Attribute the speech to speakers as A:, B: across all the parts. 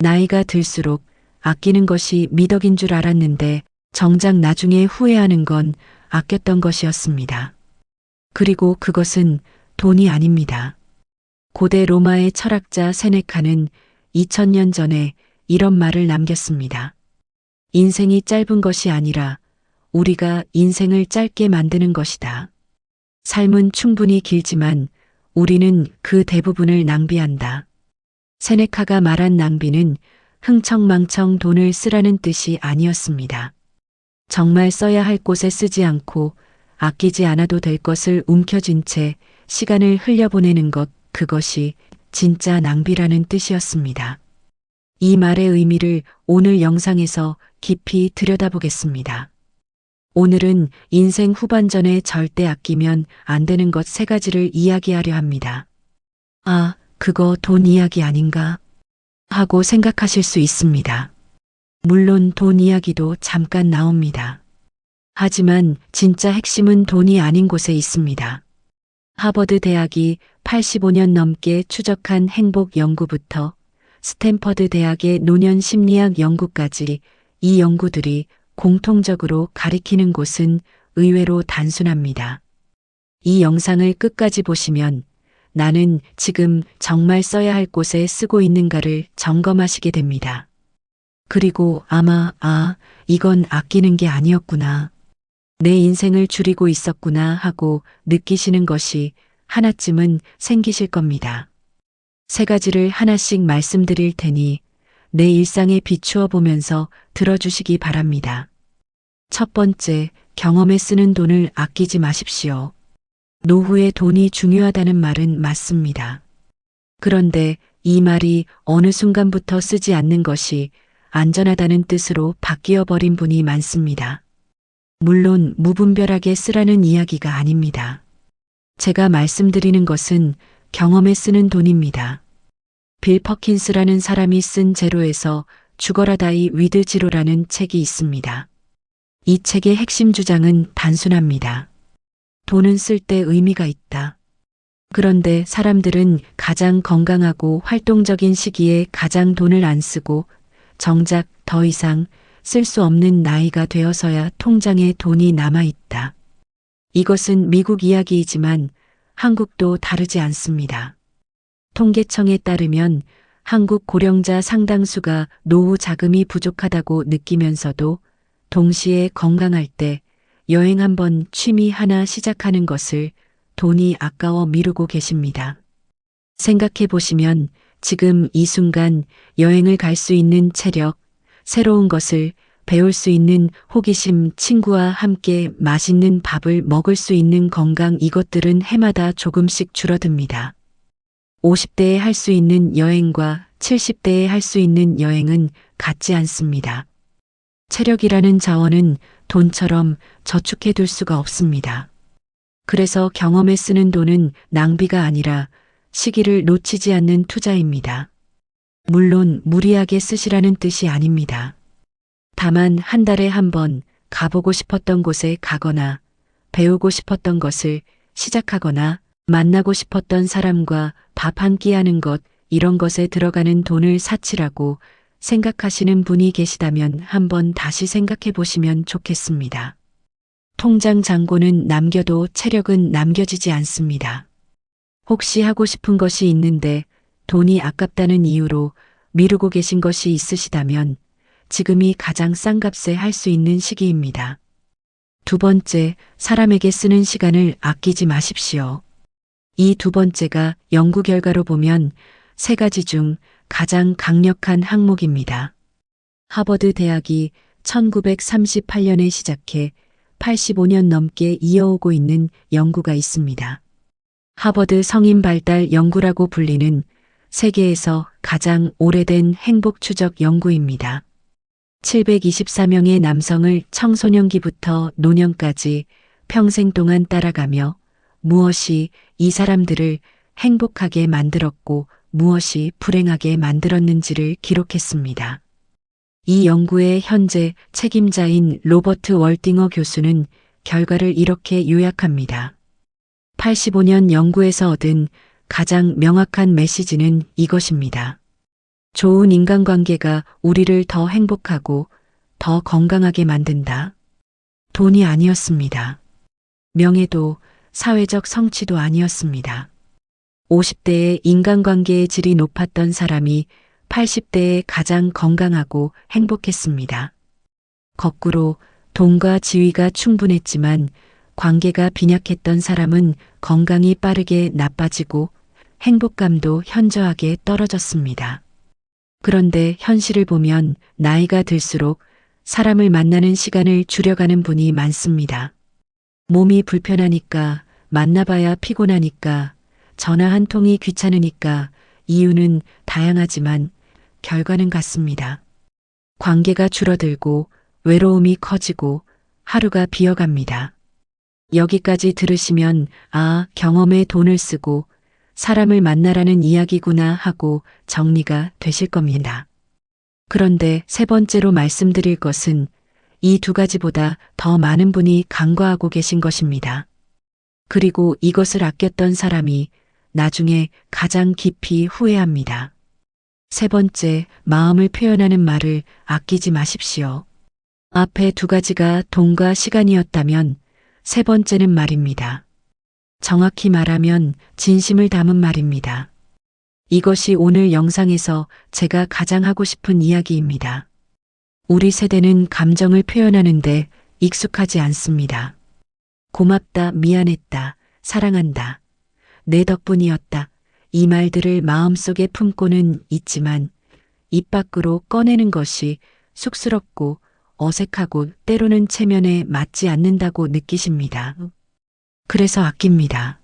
A: 나이가 들수록 아끼는 것이 미덕인 줄 알았는데 정작 나중에 후회하는 건 아꼈던 것이었습니다. 그리고 그것은 돈이 아닙니다. 고대 로마의 철학자 세네카는 2000년 전에 이런 말을 남겼습니다. 인생이 짧은 것이 아니라 우리가 인생을 짧게 만드는 것이다. 삶은 충분히 길지만 우리는 그 대부분을 낭비한다. 세네카가 말한 낭비는 흥청망청 돈을 쓰라는 뜻이 아니었습니다. 정말 써야 할 곳에 쓰지 않고 아끼지 않아도 될 것을 움켜쥔 채 시간을 흘려보내는 것, 그것이 진짜 낭비라는 뜻이었습니다. 이 말의 의미를 오늘 영상에서 깊이 들여다보겠습니다. 오늘은 인생 후반전에 절대 아끼면 안 되는 것 3가지를 이야기하려 합니다. 아, 그거 돈 이야기 아닌가? 하고 생각하실 수 있습니다. 물론 돈 이야기도 잠깐 나옵니다. 하지만 진짜 핵심은 돈이 아닌 곳에 있습니다. 하버드 대학이 85년 넘게 추적한 행복 연구부터 스탠퍼드 대학의 노년 심리학 연구까지 이 연구들이 공통적으로 가리키는 곳은 의외로 단순합니다. 이 영상을 끝까지 보시면 나는 지금 정말 써야 할 곳에 쓰고 있는가를 점검하시게 됩니다. 그리고 아마 이건 아끼는 게 아니었구나. 내 인생을 줄이고 있었구나 하고 느끼시는 것이 하나쯤은 생기실 겁니다. 3가지를 하나씩 말씀드릴 테니 내 일상에 비추어 보면서 들어주시기 바랍니다. 첫 번째, 경험에 쓰는 돈을 아끼지 마십시오. 노후에 돈이 중요하다는 말은 맞습니다. 그런데 이 말이 어느 순간부터 쓰지 않는 것이 안전하다는 뜻으로 바뀌어 버린 분이 많습니다. 물론 무분별하게 쓰라는 이야기가 아닙니다. 제가 말씀드리는 것은 경험에 쓰는 돈입니다. 빌 퍼킨스라는 사람이 쓴 제로에서 죽어라 다이 위드 지로라는 책이 있습니다. 이 책의 핵심 주장은 단순합니다. 돈은 쓸 때 의미가 있다. 그런데 사람들은 가장 건강하고 활동적인 시기에 가장 돈을 안 쓰고 정작 더 이상 쓸 수 없는 나이가 되어서야 통장에 돈이 남아있다. 이것은 미국 이야기이지만 한국도 다르지 않습니다. 통계청에 따르면 한국 고령자 상당수가 노후 자금이 부족하다고 느끼면서도 동시에 건강할 때 여행 한번 취미 하나 시작하는 것을 돈이 아까워 미루고 계십니다. 생각해 보시면 지금 이 순간 여행을 갈 수 있는 체력, 새로운 것을 배울 수 있는 호기심, 친구와 함께 맛있는 밥을 먹을 수 있는 건강, 이것들은 해마다 조금씩 줄어듭니다. 50대에 할 수 있는 여행과 70대에 할 수 있는 여행은 같지 않습니다. 체력이라는 자원은 돈처럼 저축해 둘 수가 없습니다. 그래서 경험에 쓰는 돈은 낭비가 아니라 시기를 놓치지 않는 투자입니다. 물론 무리하게 쓰시라는 뜻이 아닙니다. 다만 한 달에 한 번 가보고 싶었던 곳에 가거나 배우고 싶었던 것을 시작하거나 만나고 싶었던 사람과 밥 한 끼 하는 것, 이런 것에 들어가는 돈을 사치라고 생각하시는 분이 계시다면 한번 다시 생각해 보시면 좋겠습니다. 통장 잔고는 남겨도 체력은 남겨지지 않습니다. 혹시 하고 싶은 것이 있는데 돈이 아깝다는 이유로 미루고 계신 것이 있으시다면 지금이 가장 싼 값에 할 수 있는 시기입니다. 두 번째, 사람에게 쓰는 시간을 아끼지 마십시오. 이 두 번째가 연구 결과로 보면 3가지 중 가장 강력한 항목입니다. 하버드 대학이 1938년에 시작해 85년 넘게 이어오고 있는 연구가 있습니다. 하버드 성인 발달 연구라고 불리는 세계에서 가장 오래된 행복 추적 연구입니다. 724명의 남성을 청소년기부터 노년까지 평생 동안 따라가며 무엇이 이 사람들을 행복하게 만들었고 무엇이 불행하게 만들었는지를 기록했습니다. 이 연구의 현재 책임자인 로버트 월딩어 교수는 결과를 이렇게 요약합니다. 85년 연구에서 얻은 가장 명확한 메시지는 이것입니다. 좋은 인간관계가 우리를 더 행복하고 더 건강하게 만든다. 돈이 아니었습니다. 명예도 사회적 성취도 아니었습니다. 50대에 인간관계의 질이 높았던 사람이 80대에 가장 건강하고 행복했습니다. 거꾸로 돈과 지위가 충분했지만 관계가 빈약했던 사람은 건강이 빠르게 나빠지고 행복감도 현저하게 떨어졌습니다. 그런데 현실을 보면 나이가 들수록 사람을 만나는 시간을 줄여가는 분이 많습니다. 몸이 불편하니까, 만나봐야 피곤하니까, 전화 한 통이 귀찮으니까, 이유는 다양하지만 결과는 같습니다. 관계가 줄어들고 외로움이 커지고 하루가 비어갑니다. 여기까지 들으시면 경험에 돈을 쓰고 사람을 만나라는 이야기구나 하고 정리가 되실 겁니다. 그런데 세 번째로 말씀드릴 것은 이 두 가지보다 더 많은 분이 간과하고 계신 것입니다. 그리고 이것을 아꼈던 사람이 나중에 가장 깊이 후회합니다. 세 번째, 마음을 표현하는 말을 아끼지 마십시오. 앞에 두 가지가 돈과 시간이었다면 세 번째는 말입니다. 정확히 말하면 진심을 담은 말입니다. 이것이 오늘 영상에서 제가 가장 하고 싶은 이야기입니다. 우리 세대는 감정을 표현하는데 익숙하지 않습니다. 고맙다, 미안했다, 사랑한다, 내 덕분이었다. 이 말들을 마음속에 품고는 있지만 입 밖으로 꺼내는 것이 쑥스럽고 어색하고 때로는 체면에 맞지 않는다고 느끼십니다. 그래서 아낍니다.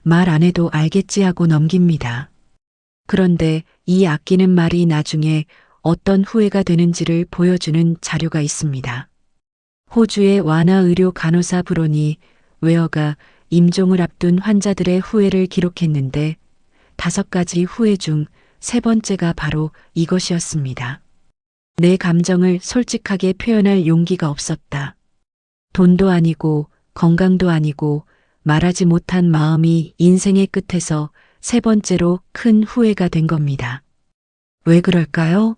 A: 말 안 해도 알겠지 하고 넘깁니다. 그런데 이 아끼는 말이 나중에 어떤 후회가 되는지를 보여주는 자료가 있습니다. 호주의 완화 의료 간호사 브로니 웨어가 임종을 앞둔 환자들의 후회를 기록했는데 5가지 후회 중 세 번째가 바로 이것이었습니다. 내 감정을 솔직하게 표현할 용기가 없었다. 돈도 아니고 건강도 아니고 말하지 못한 마음이 인생의 끝에서 세 번째로 큰 후회가 된 겁니다. 왜 그럴까요?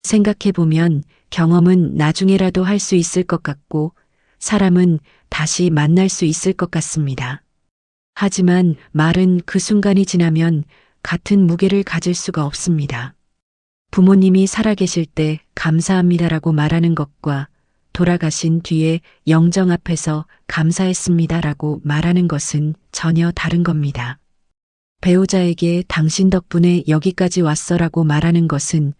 A: 생각해보면 경험은 나중에라도 할 수 있을 것 같고 사람은 다시 만날 수 있을 것 같습니다. 하지만 말은 그 순간이 지나면 같은 무게를 가질 수가 없습니다. 부모님이 살아계실 때 감사합니다라고 말하는 것과 돌아가신 뒤에 영정 앞에서 감사했습니다라고 말하는 것은 전혀 다른 겁니다. 배우자에게 당신 덕분에 여기까지 왔어라고 말하는 것은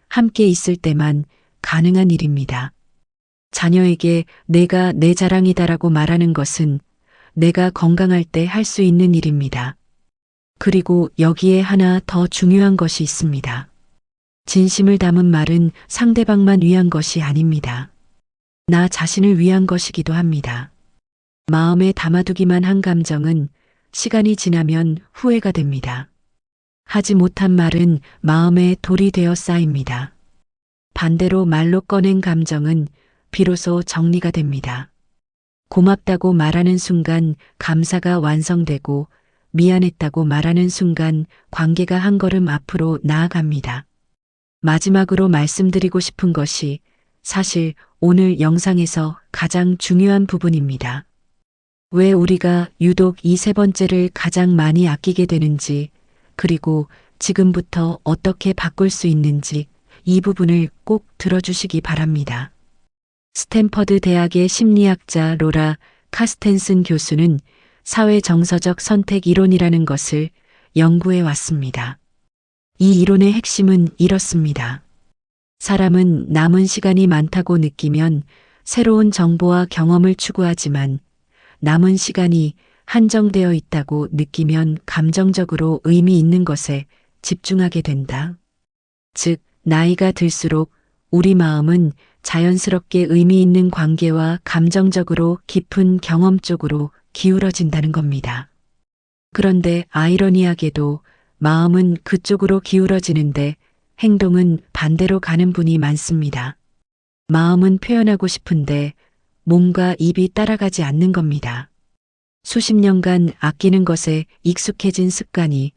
A: 함께 있을 때만 가능한 일입니다. 자녀에게 내가 내 자랑이다라고 말하는 것은 내가 건강할 때 할 수 있는 일입니다. 그리고 여기에 하나 더 중요한 것이 있습니다. 진심을 담은 말은 상대방만 위한 것이 아닙니다. 나 자신을 위한 것이기도 합니다. 마음에 담아두기만 한 감정은 시간이 지나면 후회가 됩니다. 하지 못한 말은 마음에 돌이 되어 쌓입니다. 반대로 말로 꺼낸 감정은 비로소 정리가 됩니다. 고맙다고 말하는 순간 감사가 완성되고 미안했다고 말하는 순간 관계가 한 걸음 앞으로 나아갑니다. 마지막으로 말씀드리고 싶은 것이 사실 오늘 영상에서 가장 중요한 부분입니다. 왜 우리가 유독 이 세 번째를 가장 많이 아끼게 되는지, 그리고 지금부터 어떻게 바꿀 수 있는지 이 부분을 꼭 들어주시기 바랍니다. 스탠퍼드 대학의 심리학자 로라 카스텐슨 교수는 사회 정서적 선택 이론이라는 것을 연구해 왔습니다. 이 이론의 핵심은 이렇습니다. 사람은 남은 시간이 많다고 느끼면 새로운 정보와 경험을 추구하지만 남은 시간이 한정되어 있다고 느끼면 감정적으로 의미 있는 것에 집중하게 된다. 즉, 나이가 들수록 우리 마음은 자연스럽게 의미 있는 관계와 감정적으로 깊은 경험 쪽으로 기울어진다는 겁니다. 그런데 아이러니하게도 마음은 그쪽으로 기울어지는데 행동은 반대로 가는 분이 많습니다. 마음은 표현하고 싶은데 몸과 입이 따라가지 않는 겁니다. 수십 년간 아끼는 것에 익숙해진 습관이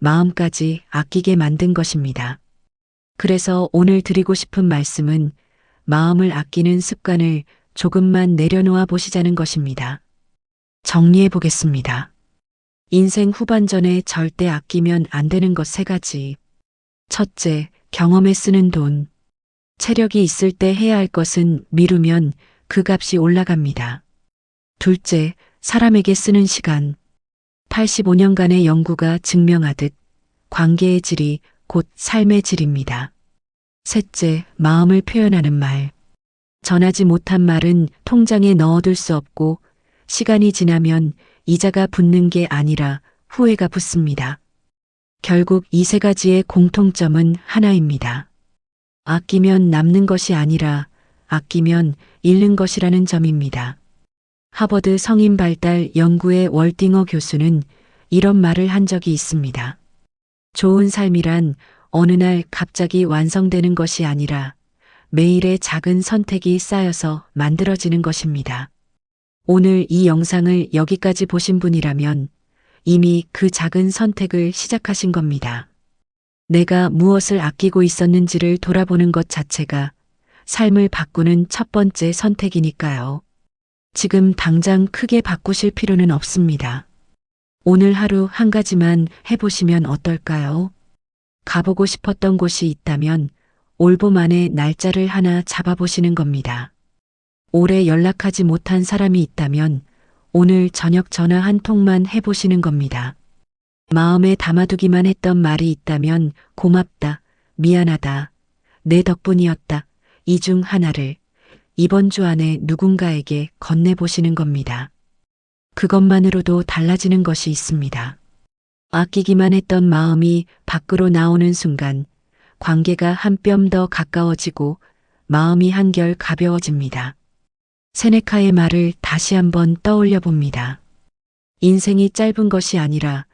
A: 마음까지 아끼게 만든 것입니다. 그래서 오늘 드리고 싶은 말씀은 마음을 아끼는 습관을 조금만 내려놓아 보시자는 것입니다. 정리해 보겠습니다. 인생 후반전에 절대 아끼면 안 되는 것 3가지. 첫째, 경험에 쓰는 돈. 체력이 있을 때 해야 할 것은 미루면 그 값이 올라갑니다. 둘째, 사람에게 쓰는 시간. 85년간의 연구가 증명하듯 관계의 질이 곧 삶의 질입니다. 셋째, 마음을 표현하는 말. 전하지 못한 말은 통장에 넣어둘 수 없고 시간이 지나면 이자가 붙는 게 아니라 후회가 붙습니다. 결국 이 3가지의 공통점은 하나입니다. 아끼면 남는 것이 아니라 아끼면 잃는 것이라는 점입니다. 하버드 성인 발달 연구의 월딩어 교수는 이런 말을 한 적이 있습니다. 좋은 삶이란 어느 날 갑자기 완성되는 것이 아니라 매일의 작은 선택이 쌓여서 만들어지는 것입니다. 오늘 이 영상을 여기까지 보신 분이라면 이미 그 작은 선택을 시작하신 겁니다. 내가 무엇을 아끼고 있었는지를 돌아보는 것 자체가 삶을 바꾸는 첫 번째 선택이니까요. 지금 당장 크게 바꾸실 필요는 없습니다. 오늘 하루 한 가지만 해보시면 어떨까요? 가보고 싶었던 곳이 있다면 올봄 안에 날짜를 하나 잡아보시는 겁니다. 오래 연락하지 못한 사람이 있다면 오늘 저녁 전화 한 통만 해보시는 겁니다. 마음에 담아두기만 했던 말이 있다면 고맙다, 미안하다, 내 덕분이었다, 이 중 하나를 이번 주 안에 누군가에게 건네보시는 겁니다. 그것만으로도 달라지는 것이 있습니다. 아끼기만 했던 마음이 밖으로 나오는 순간 관계가 한 뼘 더 가까워지고 마음이 한결 가벼워집니다. 세네카의 말을 다시 한번 떠올려 봅니다. 인생이 짧은 것이 아니라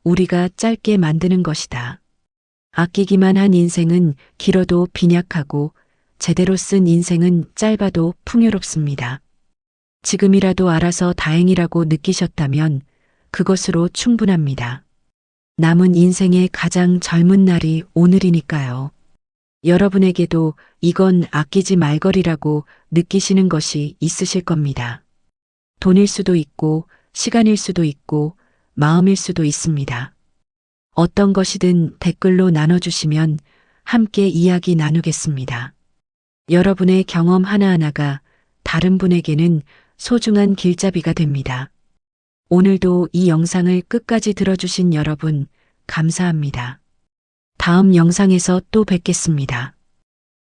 A: 우리가 짧게 만드는 것이다. 아끼기만 한 인생은 길어도 빈약하고 제대로 쓴 인생은 짧아도 풍요롭습니다. 지금이라도 알아서 다행이라고 느끼셨다면 그것으로 충분합니다. 남은 인생의 가장 젊은 날이 오늘이니까요. 여러분에게도 이건 아끼지 말거리라고 느끼시는 것이 있으실 겁니다. 돈일 수도 있고 시간일 수도 있고 마음일 수도 있습니다. 어떤 것이든 댓글로 나눠주시면 함께 이야기 나누겠습니다. 여러분의 경험 하나하나가 다른 분에게는 소중한 길잡이가 됩니다. 오늘도 이 영상을 끝까지 들어주신 여러분, 감사합니다. 다음 영상에서 또 뵙겠습니다.